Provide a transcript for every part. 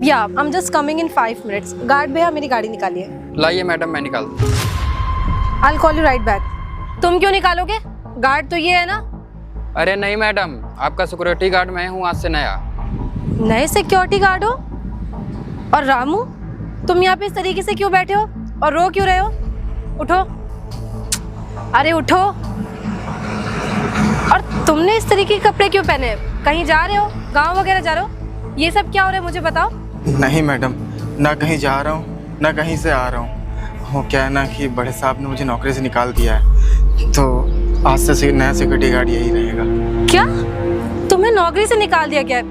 या I am just coming in 5 minutes. Guard भैया मेरी गाड़ी निकालिए। लाइए मैडम, मैं निकाल। I call you right back. तुम क्यों निकालोगे? गार्ड तो ये है ना। अरे नहीं मैडम, आपका सिक्योरिटी गार्ड मैं हूँ आज से नया। नए सिक्योरिटी गार्ड हो? और रामू, तुम यहाँ पे इस तरीके से क्यों बैठे हो और रो क्यों रहे हो? उठो, अरे उठो। और तुमने इस तरीके के कपड़े क्यों पहने? कहीं जा रहे हो? गांव वगैरह जा रहे हो? ये सब क्या हो रहा है मुझे बताओ। नहीं मैडम, ना कहीं जा रहा हूँ ना कहीं से आ रहा हूँ। वो क्या है ना कि बड़े साहब ने मुझे नौकरी से निकाल दिया है, तो आज से नया सिक्योरिटी गार्ड यही रहेगा। क्या तुम्हें नौकरी से निकाल दिया गया है?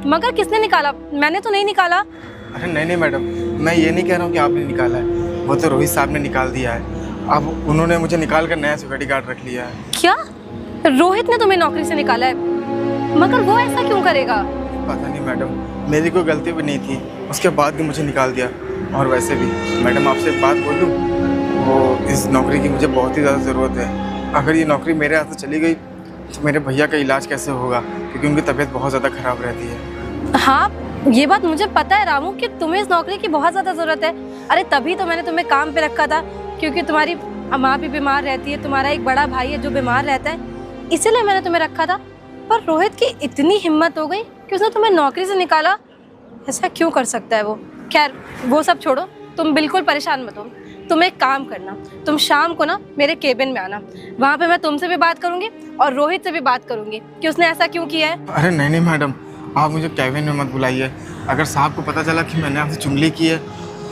मगर किसने निकाला? मैंने तो नहीं निकाला। अरे नहीं मैडम, मैं ये नहीं कह रहा हूँ कि आपने निकाला है, वो तो रोहित साहब ने निकाल दिया है। अब उन्होंने मुझे निकाल कर नया सिक्योरिटी गार्ड रख लिया है। क्या रोहित ने तुम्हें नौकरी से निकाला है? मगर वो ऐसा क्यों करेगा? पता नहीं मैडम, मेरी कोई गलती भी नहीं थी, उसके बाद भी मुझे निकाल दिया। और वैसे भी मैडम आपसे एक बात बोलूँ, वो इस नौकरी की मुझे बहुत ही ज़्यादा ज़रूरत है। अगर ये नौकरी मेरे हाथ से चली गई तो मेरे भैया का इलाज कैसे होगा, क्योंकि उनकी तबीयत बहुत ज़्यादा ख़राब रहती है। हाँ, ये बात मुझे पता है रामू कि तुम्हें इस नौकरी की बहुत ज़्यादा ज़रूरत है। अरे तभी तो मैंने तुम्हें काम पे रखा था, क्योंकि तुम्हारी माँ भी बीमार रहती है, तुम्हारा एक बड़ा भाई है जो बीमार रहता है, इसीलिए मैंने तुम्हें रखा था। पर रोहित की इतनी हिम्मत हो गई कि उसने तुम्हें नौकरी से निकाला। ऐसा क्यों कर सकता है वो? खैर वो सब छोड़ो, तुम बिल्कुल परेशान मत हो। तुम एक काम करना, तुम शाम को ना मेरे केबिन में आना, वहाँ पे मैं तुमसे भी बात करूँगी और रोहित से भी बात करूँगी कि उसने ऐसा क्यों किया है। अरे नहीं मैडम, आप मुझे केबिन में मत बुलाइए। अगर साहब को पता चला कि मैंने आपसे चुगली की है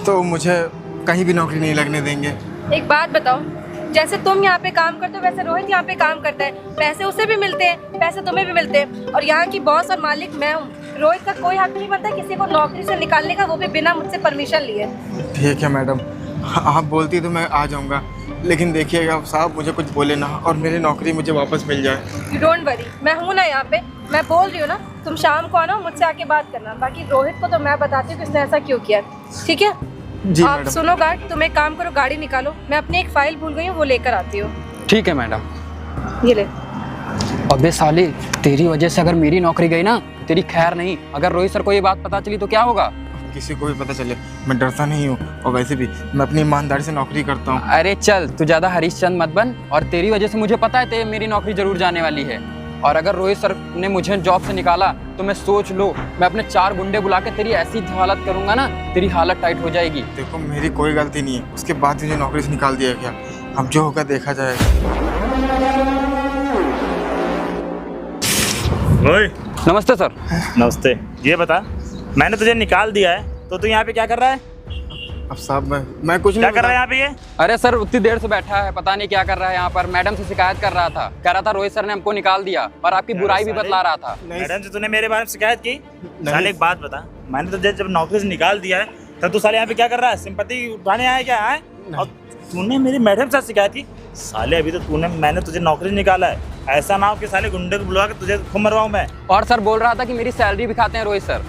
तो मुझे कहीं भी नौकरी नहीं लगने देंगे। एक बात बताओ, जैसे तुम यहाँ पे काम करते हो वैसे रोहित यहाँ पे काम करता है, पैसे उसे भी मिलते हैं, पैसे तुम्हें भी मिलते हैं, और यहाँ की बॉस और मालिक मैं हूँ। रोहित का कोई हक नहीं बनता किसी को नौकरी से निकालने का, वो भी बिना मुझसे परमिशन लिए। ठीक है मैडम, आप बोलती तो मैं आ जाऊँगा, लेकिन देखिएगा साहब मुझे कुछ बोले ना और मेरी नौकरी मुझे वापस मिल जाए। यू डोंट वरी, मैं हूँ ना यहाँ पे, मैं बोल रही हूँ ना, तुम शाम को आना, मुझसे आके बात करना। बाकी रोहित को तो मैं बताती हूँ कि उसने ऐसा क्यों किया, ठीक है? जी आप मैडम। सुनो गार्ड, तुम एक काम करो, गाड़ी निकालो, मैं अपनी एक फाइल भूल गई हूँ, वो लेकर आती हूँ। ठीक है मैडम। ये ले। अबे साले, तेरी वजह से अगर मेरी नौकरी गई ना, तेरी खैर नहीं। अगर रोहित सर को ये बात पता चली तो क्या होगा? किसी को भी पता चले, मैं डरता नहीं हूँ, और वैसे भी मैं अपनी ईमानदारी से नौकरी करता हूँ। अरे चल, तू ज़्यादा हरीशचंद मत बन। और तेरी वजह से मुझे पता है मेरी नौकरी जरूर जाने वाली है। और अगर रोहित सर ने मुझे जॉब से निकाला तो मैं सोच लो, मैं अपने 4 गुंडे बुला के तेरी ऐसी हालत करूंगा ना, तेरी हालत टाइट हो जाएगी। देखो मेरी कोई गलती नहीं है, उसके बाद मुझे नौकरी से निकाल दिया गया। अब जो होगा देखा जाएगा। ओए, नमस्ते सर। नमस्ते। ये बता, मैंने तुझे निकाल दिया है तो तू यहाँ पे क्या कर रहा है? अब साहब मैं कुछ क्या नहीं कर रहा है यहाँ पे ये? अरे सर, उतनी देर से बैठा है, पता नहीं क्या कर रहा है यहाँ पर। मैडम से शिकायत कर रहा था, कह रहा था रोहित सर ने हमको निकाल दिया और आपकी बुराई भी बतला रहा था। मैडम से तूने मेरे बारे में शिकायत की? साले एक बात बता, मैंने तुझे जब नौकरी से निकाल दिया है तब तू साले यहाँ पे क्या कर रहा है? सिंपैथी उठाने आया क्या है? और तूने मेरी मैडम से शिकायत की? साले अभी तो मैंने तुझे नौकरी से निकाला है, ऐसा ना हो कि साले गुंडे को बुलवा के तुझे खूब मरवाऊं मैं। और सर बोल रहा था कि मेरी सैलरी भी खाते हैं रोहित सर।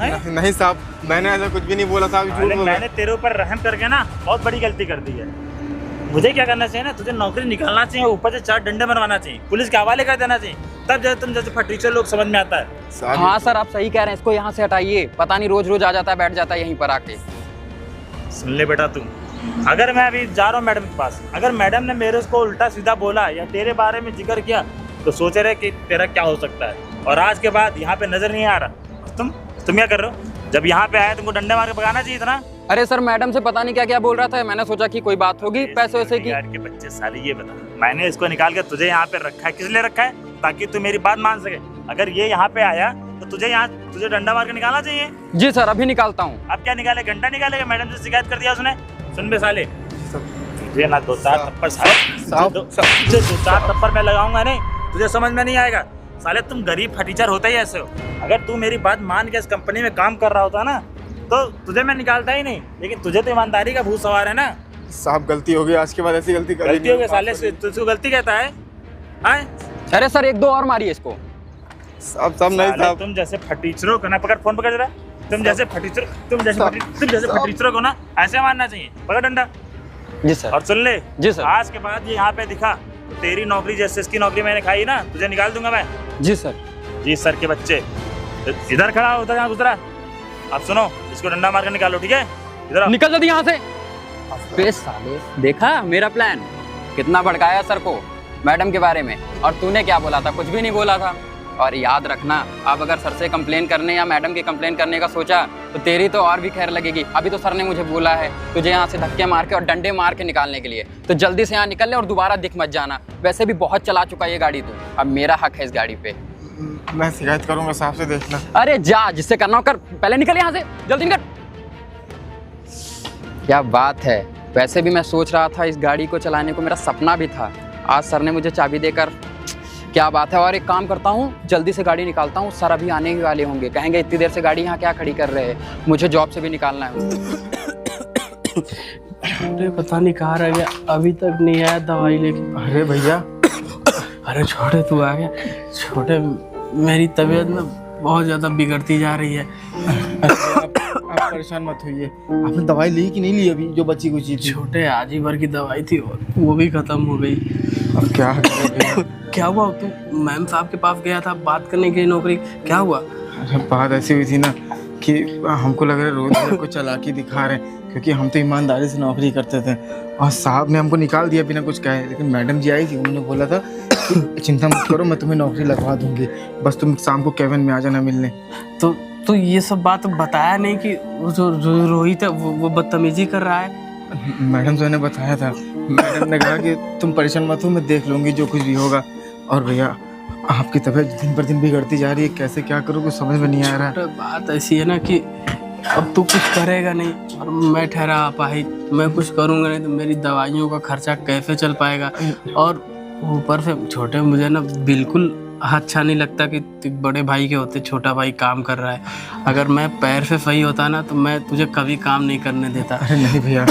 नहीं साहब, मैंने ऐसा कुछ भी नहीं बोला साहब, झूठ बोल रहे हैं। मैंने तेरे ऊपर रहम करके ना बहुत बड़ी गलती कर दी है। मुझे क्या करना चाहिए ना, तुझे नौकरी निकालना चाहिए, ऊपर से 4 डंडे मरवाना चाहिए, पुलिस के हवाले कर देना चाहिए, तब जब तुम जैसे फटीचर लोग समझ में आता है। हाँ सर, आप सही कह रहे हैं, इसको यहाँ से हटाइए। पता नहीं रोज रोज आ जाता है, बैठ जाता है यहीं पर आके। सुन ले बेटा, तू अगर मैं अभी जा रहा हूँ मैडम के पास, अगर मैडम ने मेरे उसको उल्टा सीधा बोला या तेरे बारे में जिक्र किया तो सोच रहे कि तेरा क्या हो सकता है। और आज के बाद यहाँ पे नजर नहीं आ रहा। तुम क्या कर रहे हो? जब यहाँ पे आया तुमको डंडे मार के भगाना चाहिए था ना। अरे सर, मैडम से पता नहीं क्या क्या बोल रहा था, मैंने सोचा कि कोई बात होगी पैसे वैसे की। यार के बच्चे साले, ये बता, मैंने इसको निकाल कर तुझे यहाँ पे रखा है, किस लिए रखा है? ताकि तू मेरी बात मान सके। अगर ये यहाँ पे आया तो तुझे डंडा मार के निकालना चाहिए। जी सर, अभी निकालता हूँ। अब क्या निकाले? घंटा निकालेगा? मैडम से शिकायत कर दिया उसने। सुन बे साले, तुझे ना 2-4 थप्पड़ तुझे 2-4 थप्पड़ मैं लगाऊंगा नहीं, तुझे समझ में नहीं आएगा। साले तुम गरीब फटीचर होते ही ऐसे हो। अगर तू मेरी बात मान के इस कंपनी में काम कर रहा होता ना तो तुझे मैं निकालता ही नहीं, लेकिन तुझे तो ईमानदारी का भूत सवार है ना। साहब गलती हो गई, आज के बाद ऐसी गलती गलती हो गई साले से, तुझको गलती कहता है? अरे सर, 1-2 और मारिए इसको। साहब नहीं साहब, तुम जैसे फटीचरों को ना, पकड़ फोन पकड़ रहा है, तुम जैसे फटीचरों को ना ऐसे मारना चाहिए। पकड़ डंडा। जी सर। और सुन ले, जी सर। आज के बाद ये यहाँ पे दिखा तो तेरी नौकरी जैसे इसकी नौकरी मैंने खाई ना, तुझे निकाल दूंगा मैं। जी सर। जी सर के बच्चे, इधर खड़ा हो, उधर यहाँ गुजरा। आप सुनो, इसको डंडा मार कर निकालो, ठीक है? इधर आओ। निकल जल्दी यहाँ से। बे साले, देखा मेरा प्लान कितना भड़काया सर को मैडम के बारे में, और तूने क्या बोला था? कुछ भी नहीं बोला था। और याद रखना, अब अगर सर से कंप्लेन करने या मैडम की कंप्लेन करने का सोचा तो तेरी तो और भी खैर लगेगी। अभी तो सर ने मुझे बोला है तुझे यहाँ से धक्के मार के और डंडे मार के निकालने के लिए, तो जल्दी से यहाँ निकल ले और दोबारा दिख मत जाना। वैसे भी बहुत चला चुका ये गाड़ी तू, अब मेरा हक है इस गाड़ी पे। मैं शिकायत करूंगा साहब से, देखना। अरे जा, जिससे करना हो कर, पहले निकल यहाँ से, जल्दी निकल। क्या बात है, वैसे भी मैं सोच रहा था इस गाड़ी को चलाने को, मेरा सपना भी था। आज सर ने मुझे चाबी देकर, क्या बात है। और एक काम करता हूँ, जल्दी से गाड़ी निकालता हूँ, सर अभी आने ही वाले होंगे, कहेंगे इतनी देर से गाड़ी यहाँ क्या खड़ी कर रहे हैं, मुझे जॉब से भी निकालना है। अरे पता नहीं कहाँ रह गया, अभी तक नहीं आया दवाई लेके। अरे भैया, अरे छोटे तू आ गया। छोटे, मेरी तबीयत ना बहुत ज़्यादा बिगड़ती जा रही है। आप परेशान मत होइए। आपने दवाई ली कि नहीं ली अभी, जो बची कुची थी? छोटे, आज ही भर की दवाई थी और वो भी ख़त्म हो गई। अब क्या करें भैया? क्या हुआ? तू मैम साहब के पास गया था बात करने के लिए, नौकरी क्या हुआ? अरे बात ऐसी हुई थी ना कि हमको लग रहा है रोज मेरे को चालाकी दिखा रहे हैं, क्योंकि हम तो ईमानदारी से नौकरी करते थे और साहब ने हमको निकाल दिया बिना कुछ कहे। लेकिन मैडम जी आई थी, उन्होंने बोला था कि चिंता मत करो, मैं तुम्हें नौकरी लगवा दूंगी, बस तुम शाम को केबिन में आ जाना मिलने। तो ये सब बात बताया नहीं कि वो जो रोहित है वो बदतमीजी कर रहा है? मैडम जो ने बताया था, मैडम ने कहा कि तुम परेशान मत हो, मैं देख लूँगी जो कुछ भी होगा। और भैया, आपकी तबीयत दिन पर दिन बिगड़ती जा रही है, कैसे क्या करूँ कुछ समझ में नहीं आ रहा है। बात ऐसी है ना कि अब तू कुछ करेगा नहीं और मैं ठहरा अपाहिज, मैं कुछ करूँगा नहीं तो मेरी दवाइयों का खर्चा कैसे चल पाएगा। और ऊपर से छोटे, मुझे ना बिल्कुल अच्छा नहीं लगता कि बड़े भाई के होते छोटा भाई काम कर रहा है। अगर मैं पैर से सही होता ना तो मैं तुझे कभी काम नहीं करने देता। अरे नहीं भैया,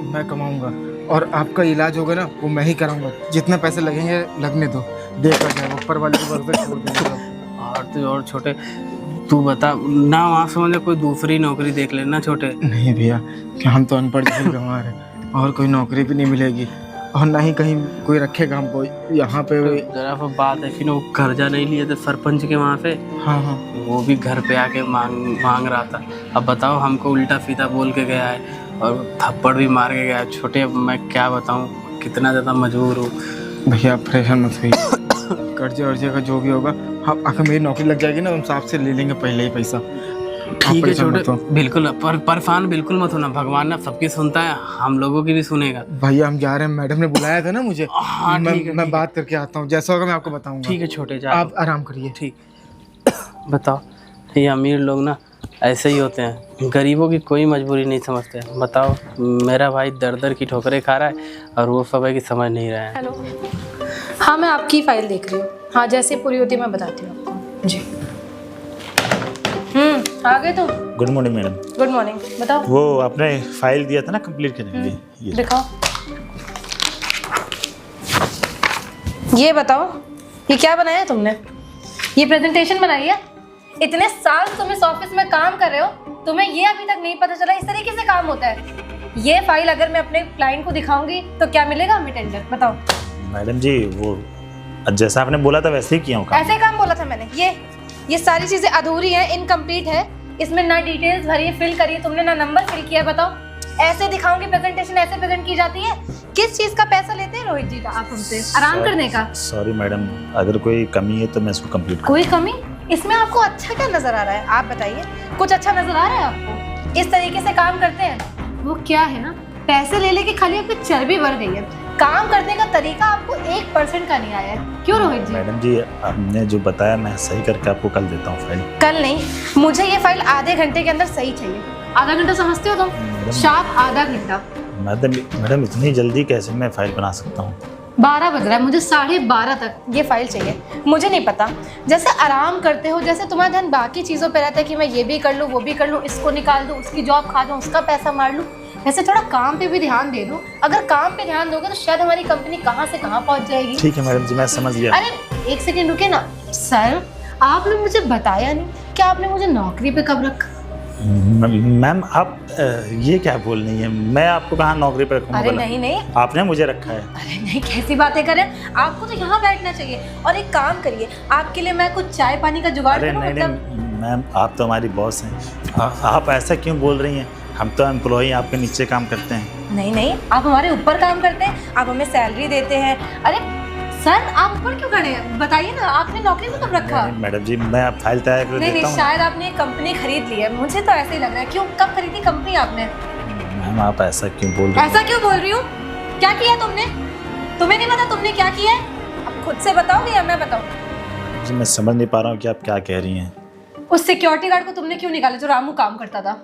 मैं कमाऊंगा और आपका इलाज होगा ना वो मैं ही कराऊंगा, जितने पैसे लगेंगे लगने दो, देखा जाए, ऊपर वाले को भरोसा छोड़ देंगे। और छोटे, तू बता ना, वहाँ से मुझे कोई दूसरी नौकरी देख लेना छोटे। नहीं भैया, कि हम तो अनपढ़ बीमार हैं और कोई नौकरी भी नहीं मिलेगी और ना ही कहीं कोई रखेगा हमको यहाँ पे। जरा वो बात है कि वो कर्जा नहीं लिए थे सरपंच के वहाँ पे। हाँ हाँ, वो भी घर पे आके मांग रहा था। अब बताओ, हमको उल्टा सीधा बोल के गया है और थप्पड़ भी मार के गया है। छोटे, मैं क्या बताऊँ, कितना ज़्यादा मजबूर हूँ। भैया परेशान मत होइए, कर्जे वर्जे का जो भी होगा, हम अगर मेरी नौकरी लग जाएगी ना हम साहब से ले लेंगे पहले ही पैसा। ठीक है छोटे, बिल्कुल परेशान बिल्कुल मत होना, भगवान ना सबकी सुनता है, हम लोगों की भी सुनेगा। भैया हम जा रहे हैं, मैडम ने बुलाया था ना मुझे। हाँ, मैं बात करके आता हूँ, जैसा होगा मैं आपको बताऊंगा। ठीक है छोटे, जा आप आराम करिए। ठीक। बताओ, ये अमीर लोग ना ऐसे ही होते हैं, गरीबों की कोई मजबूरी नहीं समझते। बताओ, मेरा भाई दर दर की ठोकरें खा रहा है और वो सब है कि समझ नहीं रहा है। हेलो, हाँ मैं आपकी फ़ाइल देख रही हूँ। हाँ, जैसे पूरी होती है मैं बताती हूँ आपको जी। आ गए तुम? Good morning madam. Good morning, बताओ। वो आपने फाइल दिया था ना कंप्लीट करने के लिए, ये दिखाओ। ये बताओ, ये क्या बनाया है तुमने? ये प्रेजेंटेशन बनाई है? इतने साल तुम इस ऑफिस में काम कर रहे हो, तुम्हें ये अभी तक नहीं पता चला इस तरीके से काम होता है? ये फाइल अगर मैं अपने क्लाइंट को दिखाऊंगी तो क्या मिलेगा हमें टेंडर? बताओ। मैडम जी, वो जैसा आपने बोला था वैसे ही किया हूँ काम। ऐसे काम बोला था मैंने? ये सारी चीजें अधूरी हैं, इनकम्प्लीट है, इसमें ना डिटेल्स भरी फिल करी है तुमने, ना नंबर फिल किया। बताओ, ऐसे दिखाऊंगी प्रेजेंटेशन, ऐसे प्रेजेंट की जाती है? किस चीज का पैसा लेते हैं रोहित जी का आप हमसे? आराम करने का? सॉरी मैडम, अगर कोई कमी है तो मैं इसको कंप्लीट। कोई कमी? इसमें आपको अच्छा क्या नजर आ रहा है? आप बताइए, कुछ अच्छा नजर आ रहा है आपको? इस तरीके से काम करते हैं वो क्या है ना, पैसे ले लेके खाली आपकी चर्बी बढ़ गई है, काम करने का तरीका आपको 1% का नहीं आया है। क्यों रोहित जी? मैडम जी, आपने जो बताया मैं सही करके आपको कल देता हूँ फाइल। कल नहीं, मुझे ये फाइल आधे घंटे के अंदर सही चाहिए। आधा घंटा समझते हो तुम? शार्प आधा घंटा। मैडम इतनी जल्दी कैसे मैं फाइल बना सकता हूँ? 12 बज रहा है, मुझे 12:30 तक ये फाइल चाहिए। मुझे नहीं पता, जैसे आराम करते हो, जैसे तुम्हारा ध्यान बाकी चीज़ों पे रहता है कि मैं ये भी कर लूँ, वो भी कर लूँ, इसको निकाल दूँ, उसकी जॉब खा दूँ, उसका पैसा मार लूँ, वैसे थोड़ा काम पे भी ध्यान दे दो। अगर काम पे ध्यान दोगे तो शायद हमारी कंपनी कहाँ से कहाँ पहुँच जाएगी। ठीक है मैडम जी, मैं समझ गया। अरे एक सेकेंड रुके ना सर, आपने मुझे बताया नहीं कि आपने मुझे नौकरी पे कब रखा? मैम आप ये क्या बोल रही हैं? मैं आपको कहाँ नौकरी पे रखूँगा? अरे नहीं, आपने मुझे रखा है। अरे नहीं, कैसी बातें करें, आपको तो यहाँ बैठना चाहिए। और एक काम करिए, आपके लिए मैं कुछ चाय पानी का जुगाड़ करूँ? मतलब मैम आप तो हमारी बॉस हैं, आप ऐसा क्यों बोल रही हैं? हम तो एम्प्लॉई आपके नीचे काम करते हैं। नहीं नहीं, आप हमारे ऊपर काम करते हैं, आप हमें सैलरी देते हैं। अरे सर, आप ऊपर क्यों खड़े हैं? बताइए ना, आपने नौकरी में कब रखा? नहीं, मैडम जी मैं अब फाइल तैयार कर नहीं देता नहीं, हूँ। शायद आपने एक कंपनी खरीद ली है, मुझे तो ऐसे ही लग रहा है। क्यों, कब खरीदी कंपनी आपने? मैम आप ऐसा क्यों बोल रही हैं? ऐसा क्यों बोल रही हूँ? क्या किया तुमने? तुम्हें नहीं पता तुमने क्या किया है? अब खुद से बताओगे या मैं बताऊँ? जी मैं समझ नहीं पा रहा हूँ कि आप क्या कह रही हैं। उस सिक्योरिटी गार्ड को तुमने क्यों निकाला जो रामू काम करता था?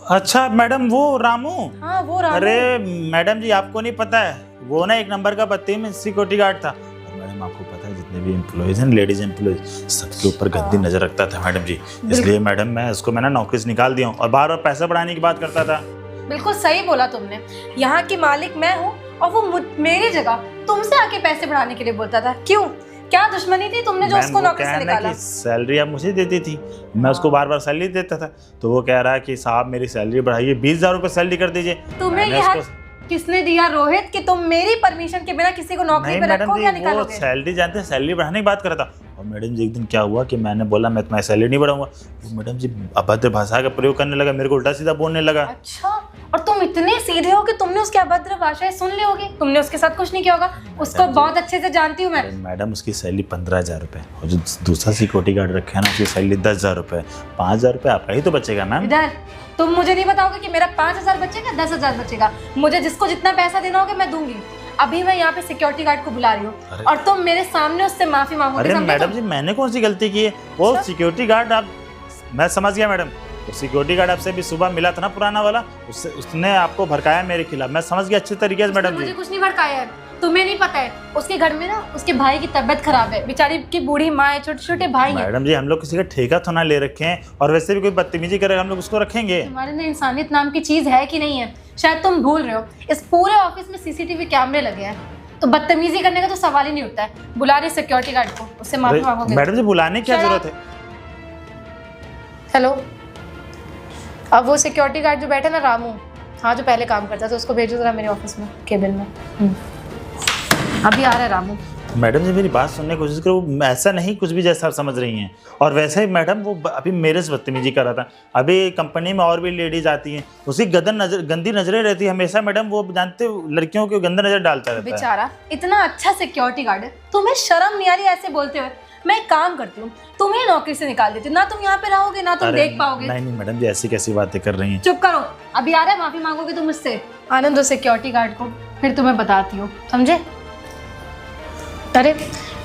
अच्छा मैडम, वो रामू? हाँ वो रामू। अरे मैडम जी आपको नहीं पता है, वो ना एक नंबर का बदतमीज सिक्योरिटी गार्ड था। और मैडम आपको पता है जितने भी एम्प्लॉयज हैं, लेडीज एम्प्लॉयज, सबके ऊपर गंदी नजर रखता था मैडम जी। इसलिए मैडम मैं उसको मैंने नौकरी से निकाल दिया हूँ और बार बार पैसा बढ़ाने की बात करता था। बिल्कुल सही बोला तुमने। यहाँ की मालिक मैं हूँ और वो मेरी जगह तुमसे आके पैसे बढ़ाने के लिए बोलता था। क्यों, क्या दुश्मनी थी तुमने जो उसको नौकरी से निकाला? सैलरी अब मुझे देती थी, मैं उसको बार बार सैलरी देता था, तो वो कह रहा है कि साहब मेरी सैलरी बढ़ाइए, 20,000 रुपये सैलरी कर दीजिए। तुम्हें ये हक किसने दिया रोहित कि तुम मेरी परमिशन के बिना किसी को नौकरी पे रखोगे या निकालोगे? सैलरी जानते हैं, सैलरी बढ़ाने की बात कर रहा था। और मैडम जी एक दिन क्या हुआ कि मैंने बोला मैं तुम्हारी सैलरी नहीं बढ़ाऊंगा, वो मैडम जी अभद्र भाषा का प्रयोग करने लगा, मेरे को उल्टा सीधा बोलने लगा। अच्छा, और तुम इतने सीधे हो कि तुमने उसकी अभद्र भाषाएं सुन ली होगी? तुमने उसके साथ कुछ नहीं किया होगा? उसको बहुत अच्छे से जानती हूँ मैं। मैडम उसकी सैलरी 15,000 रुपये और जो दूसरा सिक्योरिटी गार्ड रखे है ना उसकी सैलरी 10,000 रुपये, 5,000 रुपये आपका ही तो बचेगा मैम। इधर तुम मुझे नहीं बताओगे कि मेरा 5,000 बचेगा 10,000 बचेगा। मुझे जिसको जितना पैसा देना होगा मैं दूंगी। अभी मैं यहाँ पे सिक्योरिटी गार्ड को बुला रही हूँ और तुम मेरे सामने उससे माफी मांगोगे। अरे मैडम जी मैंने कौन सी गलती की है? वो सिक्योरिटी गार्ड आप, मैं समझ गया मैडम, तो सिक्योरिटी गार्ड आपसे भी सुबह मिला था ना पुराना वाला, उसने आपको भड़काया मेरे खिलाफ, मैं समझ गया अच्छे तरीके से मैडम जी। मुझे कुछ नहीं भड़काया है, तुम्हें नहीं पता है। उसके घर में ना उसके भाई की तबीयत खराब है, बेचारी की बूढ़ी माँ है, छोटे छोटे भाई हैं। मैडम जी हम लोग किसी का ठेका तो ना ले रखे हैं, और वैसे भी कोई बदतमीजी करेगा हम लोग उसको रखेंगे। तुम्हारे अंदर इंसानियत नाम की चीज है कि नहीं है? शायद तुम भूल रहे हो, इस पूरे ऑफिस में सीसीटीवी कैमरे लगे हैं, तो बदतमीजी करने का तो सवाल ही नहीं उठता है। बुला रहे सिक्योरिटी गार्ड को, उससे माफी मांगोगे? मैडम जी बुलाने की क्या जरूरत है? हेलो, अब वो सिक्योरिटी गार्ड जो बैठा ना रामू, हाँ जो पहले काम करता था, उसको भेजो जरा मेरे ऑफिस में केबिन में। अभी आ रहा है रामू। मैडम जी मेरी बात सुनने की कोशिश करो, वो ऐसा नहीं कुछ भी जैसा आप समझ रही हैं। और वैसे ही मैडम वो अभी मेरे से बदतमीजी कर रहा था। अभी कंपनी में और भी लेडीज आती हैं, उसकी गंदी नजरें रहती है हमेशा मैडम, वो जानते लड़कियों को गंदा नजर डालता रहता है। बेचारा इतना अच्छा सिक्योरिटी गार्ड है, तुम्हें शर्म नहीं आ रही ऐसे बोलते हुए? मैं एक काम करती हूँ, तुम्हें नौकरी से निकाल देती हूँ, ना तुम यहाँ पे रहोगे ना तुम देख पाओगे। नहीं मैडम जी ऐसी कैसी बातें कर रही हैं? चुप करो, अभी आ रहा है, माफी मांगोगे तुम मुझसे। आनंद दो सिक्योरिटी गार्ड को, फिर तुम्हें बताती हूँ, समझे? अरे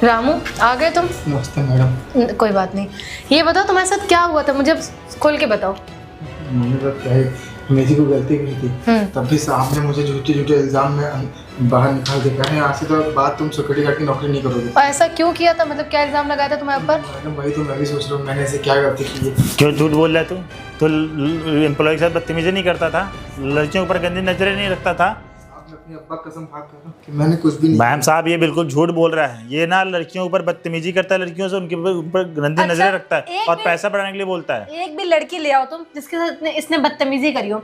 रामू आ गए तुम? नमस्ते मैडम। कोई बात नहीं, ये बताओ तुम्हारे साथ क्या हुआ था, मुझे खोल के बताओ। मैंने तो क्या है, मेरी कोई गलती नहीं थी, तब भी साहब ने मुझे झूठे झूठे इल्जाम में बाहर निकाल के कहा आज से तो बाद तुम सिक्योरिटी गार्ड की नौकरी नहीं करोगे। और ऐसा क्यों किया था, मतलब क्या इल्जाम लगाया था तुम्हारे ऊपर? मैडम वही तो मैं भी सोच रहा हूँ, मैंने ऐसे क्या गलती की है? क्यों झूठ बोल रहा है तू? तो एम्प्लॉय के साथ बदतमीजी नहीं करता था, लड़कियों के ऊपर गंदी नजरें नहीं रखता था? आपने अपनी अब्बा कसम खा कर कि मैंने कुछ भी नहीं। मैम साहब ये बिल्कुल झूठ बोल रहा है, ये ना लड़कियों के ऊपर बदतमीजी करता है, लड़कियों से उनके ऊपर गंदी अच्छा, नजरें रखता है एक और भी- पैसा बढ़ाने के लिए बोलता है। एक भी लड़की ले आओ तुम जिसके साथ इसने बदतमीजी करी हो,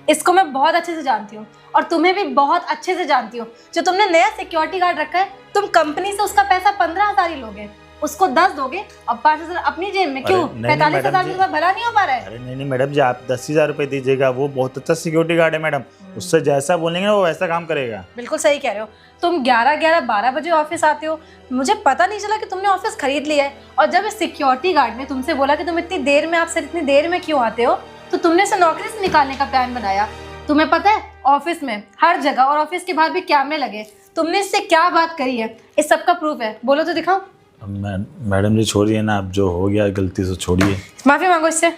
इसको मैं बहुत अच्छे से जानती हूँ और तुम्हें भी बहुत अच्छे से जानती हूँ। जो तुमने नया सिक्योरिटी गार्ड रखा है, तुम कंपनी से उसका पैसा 15,000 ही लोगे, उसको 10 दोगे और 5,000 अपनी जेब में। क्यों? 45,000 में भला नहीं हो पा रहा है? अरे नहीं मैडम जी आप 10,000 रुपये दीजिएगा, वो बहुत अच्छा सिक्योरिटी गार्ड है मैडम, उससे जैसा बोलेंगे ना वो वैसा काम करेगा। बिल्कुल सही कह रहे हो, तुम 11 बजे ऑफिस आते हो, मुझे पता नहीं चला कि तुमने ऑफिस खरीद लिया है। और जब इस सिक्योरिटी गार्ड ने तुमसे बोला कि तुम इतनी देर में, आपसे इतनी देर में क्यों आते हो, तो तुमने इसे नौकरी से निकालने का प्लान बनाया। तुम्हें पता है ऑफिस में हर जगह और ऑफिस के बाहर भी कैमरे लगे, तुमने इससे क्या बात करी है, इस सब का प्रूफ है, बोलो तो दिखाओ। मैडम जी छोड़िए ना, अब जो हो गया गलती से छोड़िए। माफी मांगो इससे।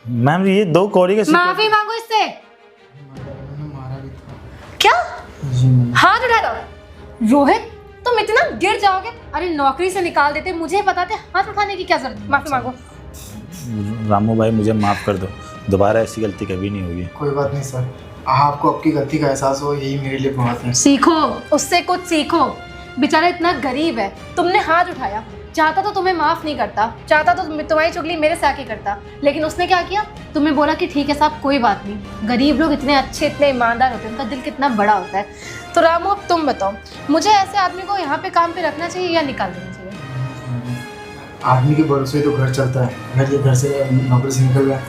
मैम ये 2 कौड़ी का माफी मांगो इससे। मारा भी था। क्या? हाथ उठा दो। रोहित तुम इतना गिर जाओगे, अरे नौकरी से निकाल देते, मुझे बताते, हाथ उठाने की क्या जरूरत है? माफी मांगो। रामू भाई मुझे माफ़ कर दो, दोबारा ऐसी गलती कभी नहीं होगी। कोई बात नहीं सर, आपको आपकी गलती का एहसास हो यही मेरे लिए बहुत है। सीखो, उससे कुछ सीखो। बेचारा इतना गरीब है, तुमने हाथ उठाया, चाहता तो तुम्हें माफ नहीं करता, चाहता तो तुम्हारी चुगली मेरे से आके करता, लेकिन उसने क्या किया, तुम्हें बोला कि ठीक है साहब कोई बात नहीं। गरीब लोग इतने अच्छे, इतने ईमानदार होते हैं, उनका दिल कितना बड़ा होता है। तो रामू अब तुम बताओ, मुझे ऐसे आदमी को यहाँ पे काम पे रखना चाहिए या निकाल देना चाहिए? आदमी के भरोसे तो घर चलता है, अगर ये घर से नौकरी से निकल गया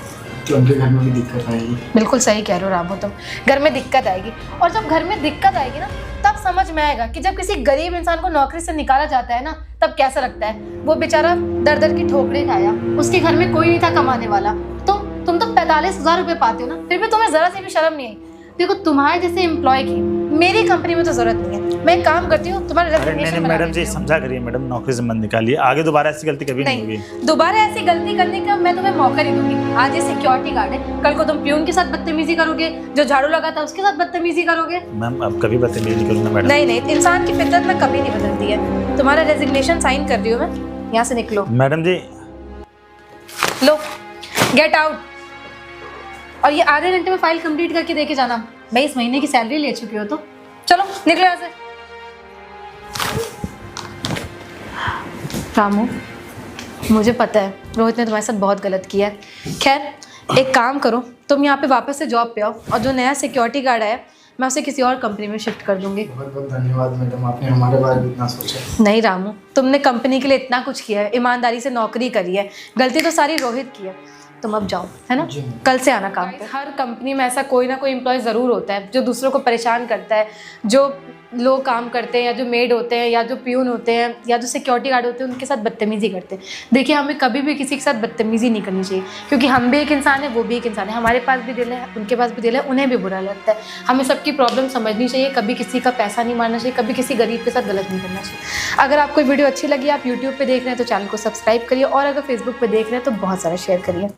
तो उनके घर में भी दिक्कत आएगी। बिल्कुल सही कह रहे हो रामू तुम, घर में दिक्कत आएगी। और जब घर में दिक्कत आएगी ना तब समझ में आएगा कि जब किसी गरीब इंसान को नौकरी से निकाला जाता है ना तब कैसा लगता है। वो बेचारा दर दर की ठोकरें खाया, उसके घर में कोई नहीं था कमाने वाला। तुम तो 45,000 रुपये पाते हो ना, फिर भी तुम्हें जरा सी भी शर्म नहीं आई। देखो तुम्हारे जैसे एम्प्लॉय की मेरी कंपनी में तो जरूरत नहीं है। मैं एक काम करती हूँ, तुम्हारा रेजिग्नेशन बना मैडम जी देती हूँ। समझा करिए मैडम, नौकरी से मत निकालिए, आगे दोबारा ऐसी गलती कभी नहीं होगी। दोबारा ऐसी गलती करने का मैं तुम्हें मौका नहीं दूंगी। आज ये सिक्योरिटी गार्ड है, कल को तुम प्यून के साथ बदतमीजी करोगे, जो झाड़ू लगाता है उसके साथ बदतमीजी करोगे। मैम अब कभी बदतमीजी नहीं करूँगा मैडम। नहीं, इंसान की फितरत में कभी नहीं बदलती है। तुम्हारा रेजिग्नेशन साइन कर रही हूँ मैं, यहाँ से निकलो। मैडम जी लो, गेट आउट। और ये आधे घंटे में फाइल कंप्लीट करके देके जाना। भाई इस महीने की सैलरी ले चुकी हो तो चलो निकलो यहाँ से। रामू, मुझे पता है रोहित ने तुम्हारे साथ बहुत गलत किया है। खैर एक काम करो, तुम यहाँ पे वापस से जॉब पे आओ और जो नया सिक्योरिटी गार्ड है मैं उसे किसी और कंपनी में शिफ्ट कर दूंगी। बहुत बहुत धन्यवाद मैडम, आपने हमारे बारे में इतना सोचा। नहीं रामू, तुमने कंपनी के लिए इतना कुछ किया है, ईमानदारी से नौकरी करी है, गलती तो सारी रोहित की है। तुम अब जाओ, है ना, कल से आना काम पे। हर कंपनी में ऐसा कोई ना कोई एम्प्लॉय ज़रूर होता है जो दूसरों को परेशान करता है। जो लोग काम करते हैं या जो मेड होते हैं या जो प्यून होते हैं या जो सिक्योरिटी गार्ड होते हैं उनके साथ बदतमीजी करते हैं। देखिए हमें कभी भी किसी के साथ बदतमीजी नहीं करनी चाहिए, क्योंकि हम भी एक इंसान है, वो भी एक इंसान है। हमारे पास भी दिल है, उनके पास भी दिल है, उन्हें भी बुरा लगता है। हमें सबकी प्रॉब्लम समझनी चाहिए, कभी किसी का पैसा नहीं मारना चाहिए, कभी किसी गरीब के साथ गलत नहीं करना चाहिए। अगर आपको वीडियो अच्छी लगी, आप यूट्यूब पर देख रहे हैं तो चैनल को सब्सक्राइब करिए, और अगर फेसबुक पर देख रहे हैं तो बहुत सारा शेयर करिए।